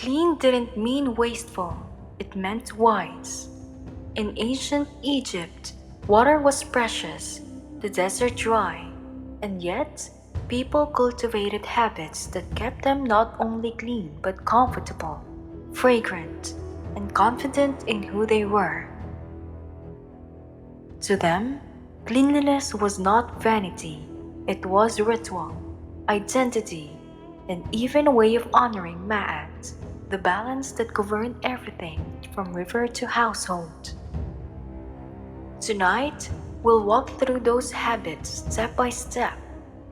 Clean didn't mean wasteful, it meant wise. In ancient Egypt, water was precious, the desert dry, and yet people cultivated habits that kept them not only clean but comfortable, fragrant, and confident in who they were. To them, cleanliness was not vanity, it was ritual, identity, and even a way of honoring Ma'at, the balance that governed everything from river to household. Tonight, we'll walk through those habits step by step,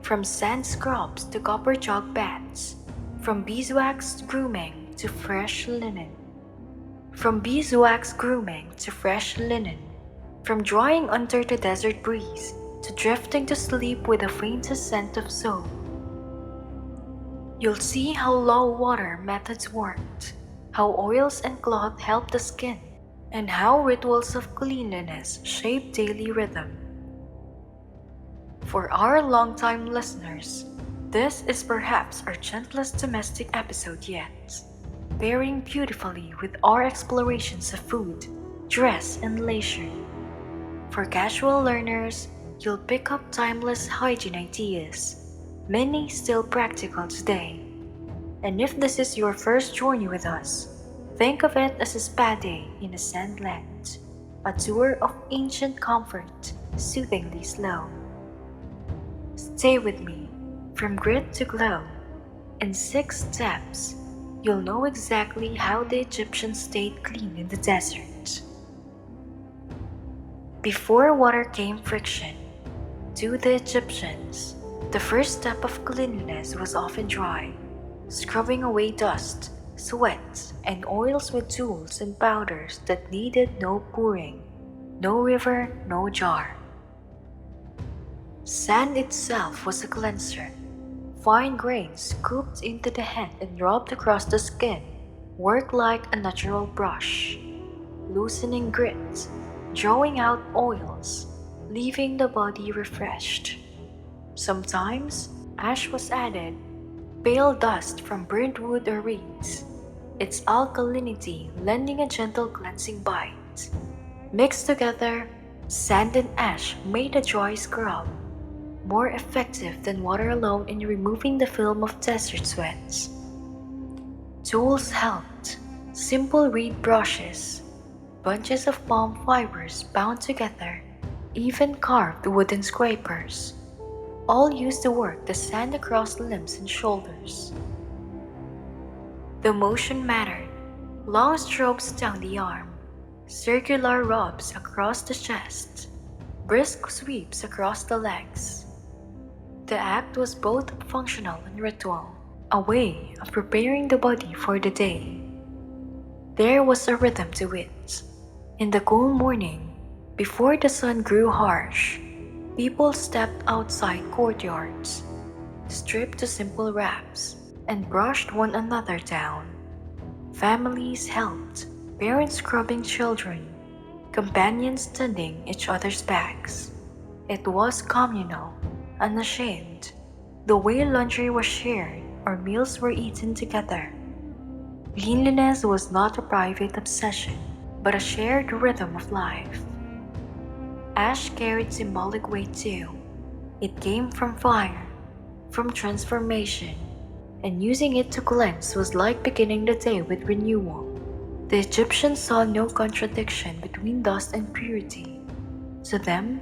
from sand scrubs to copper jug baths, from beeswax grooming to fresh linen. From beeswax grooming to fresh linen, from drying under the desert breeze to drifting to sleep with the faintest scent of soap. You'll see how low water methods worked, how oils and cloth helped the skin, and how rituals of cleanliness shape daily rhythm. For our longtime listeners, this is perhaps our gentlest domestic episode yet, pairing beautifully with our explorations of food, dress, and leisure. For casual learners, you'll pick up timeless hygiene ideas, many still practical today. And if this is your first journey with us, think of it as a spa day in a sandland, a tour of ancient comfort, soothingly slow. Stay with me, from grit to glow. In 6 steps, you'll know exactly how the Egyptians stayed clean in the desert. Before water came friction, to the Egyptians, the first step of cleanliness was often dry, scrubbing away dust, sweat, and oils with tools and powders that needed no pouring, no river, no jar. Sand itself was a cleanser. Fine grains scooped into the hand and rubbed across the skin worked like a natural brush, loosening grit, drawing out oils, leaving the body refreshed. Sometimes ash was added, pale dust from burnt wood or reeds, its alkalinity lending a gentle cleansing bite. Mixed together, sand and ash made a dry scrub, more effective than water alone in removing the film of desert sweat. Tools helped, simple reed brushes, bunches of palm fibers bound together, even carved wooden scrapers, all used to work the sand across limbs and shoulders. The motion mattered. Long strokes down the arm, circular rubs across the chest, brisk sweeps across the legs. The act was both functional and ritual, a way of preparing the body for the day. There was a rhythm to it. In the cool morning, before the sun grew harsh, people stepped outside courtyards, stripped to simple wraps, and brushed one another down. Families helped, parents scrubbing children, companions tending each other's backs. It was communal, unashamed, the way laundry was shared or meals were eaten together. Cleanliness was not a private obsession, but a shared rhythm of life. Ash carried symbolic weight too. It came from fire, from transformation, and using it to cleanse was like beginning the day with renewal. The Egyptians saw no contradiction between dust and purity. To them,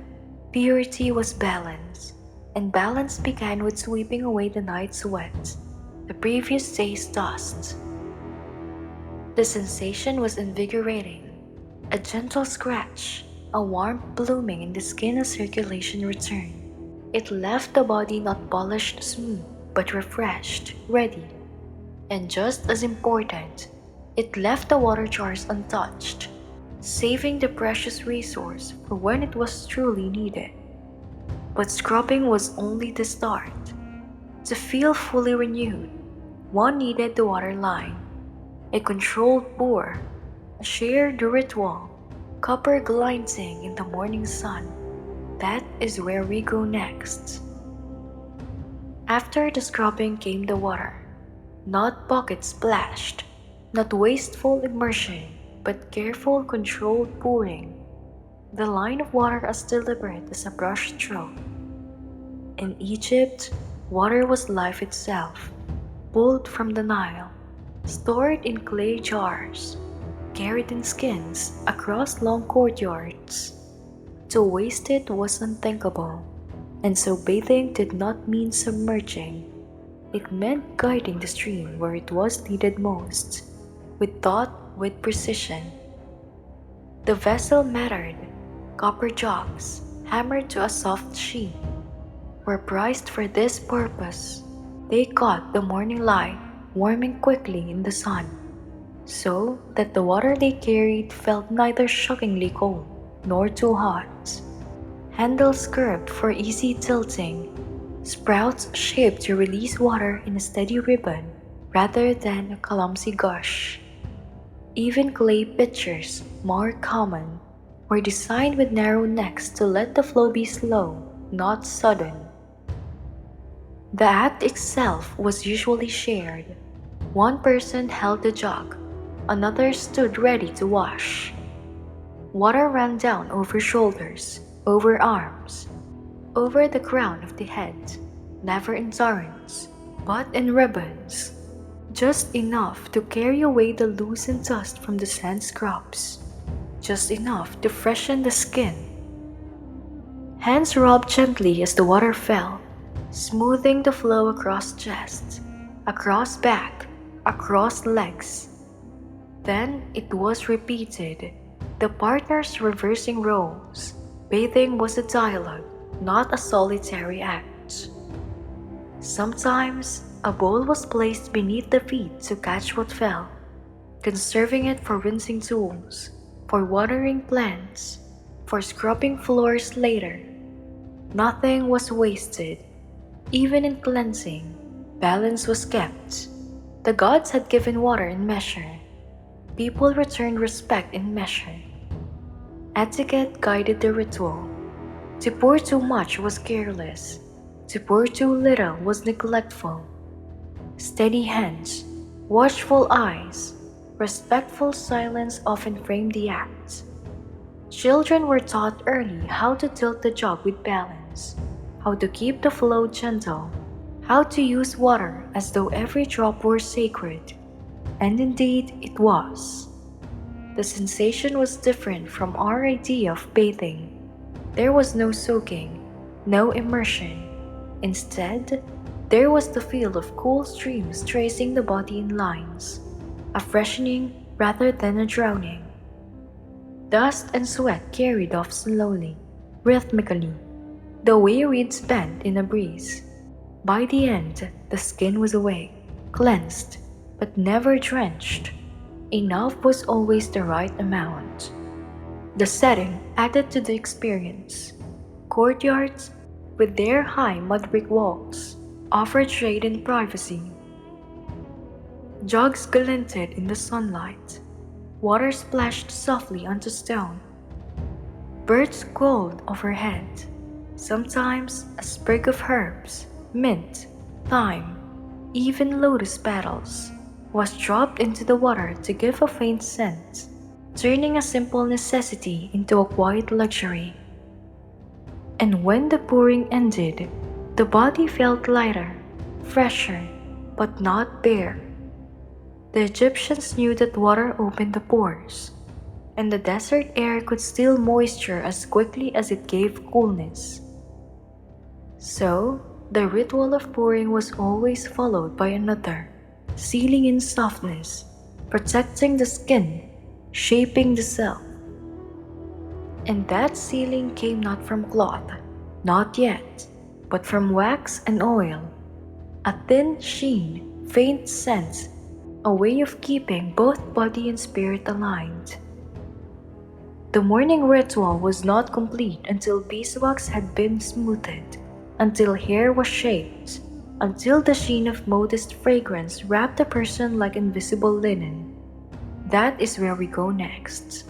purity was balance, and balance began with sweeping away the night's sweat, the previous day's dust. The sensation was invigorating, a gentle scratch, a warmth blooming in the skin as circulation returned. It left the body not polished smooth, but refreshed, ready. And just as important, it left the water jars untouched, saving the precious resource for when it was truly needed. But scrubbing was only the start. To feel fully renewed, one needed the water line, a controlled pour, a shared ritual, copper glinting in the morning sun. That is where we go next. After the scrubbing came the water, not buckets splashed, Not wasteful immersion, but careful, controlled pouring. The line of water as deliberate as a brush stroke. In Egypt, water was life itself, pulled from the Nile, stored in clay jars, carried in skins across long courtyards. To waste it was unthinkable, and so bathing did not mean submerging. It meant guiding the stream where it was needed most, with thought, with precision. The vessel mattered. Copper jugs, hammered to a soft sheen, were prized for this purpose. They caught the morning light, warming quickly in the sun, so that the water they carried felt neither shockingly cold nor too hot. Handles curved for easy tilting, sprouts shaped to release water in a steady ribbon rather than a clumsy gush. Even clay pitchers, more common, were designed with narrow necks to let the flow be slow, not sudden. The act itself was usually shared. One person held the jug, another stood ready to wash. Water ran down over shoulders, over arms, over the crown of the head, never in torrents, but in ribbons, just enough to carry away the loosened dust from the sand scrubs, just enough to freshen the skin. Hands rubbed gently as the water fell, smoothing the flow across chest, across back, across legs. Then it was repeated, the partners reversing roles. Bathing was a dialogue, not a solitary act. Sometimes, a bowl was placed beneath the feet to catch what fell, conserving it for rinsing tools, for watering plants, for scrubbing floors later. Nothing was wasted. Even in cleansing, balance was kept. The gods had given water in measure. People returned respect in measure. Etiquette guided the ritual. To pour too much was careless. To pour too little was neglectful. Steady hands, watchful eyes, respectful silence often framed the act. Children were taught early how to tilt the jug with balance, how to keep the flow gentle, how to use water as though every drop were sacred. And indeed it was. The sensation was different from our idea of bathing. There was no soaking, no immersion. Instead, there was the feel of cool streams tracing the body in lines, a freshening rather than a drowning. Dust and sweat carried off slowly, rhythmically, the way reeds bend in a breeze. By the end, the skin was awake, cleansed, but never drenched. Enough was always the right amount. The setting added to the experience. Courtyards, with their high mud brick walls, offered shade and privacy. Jugs glinted in the sunlight. Water splashed softly onto stone. Birds called overhead. Sometimes a sprig of herbs, mint, thyme, even lotus petals, was dropped into the water to give a faint scent, turning a simple necessity into a quiet luxury. And when the pouring ended, the body felt lighter, fresher, but not bare. The Egyptians knew that water opened the pores, and the desert air could steal moisture as quickly as it gave coolness. So, the ritual of pouring was always followed by another, sealing in softness, protecting the skin, shaping the self. And that sealing came not from cloth, not yet, but from wax and oil, a thin sheen, faint scent, a way of keeping both body and spirit aligned. The morning ritual was not complete until beeswax had been smoothed, until hair was shaped, until the sheen of modest fragrance wrapped the person like invisible linen. That is where we go next.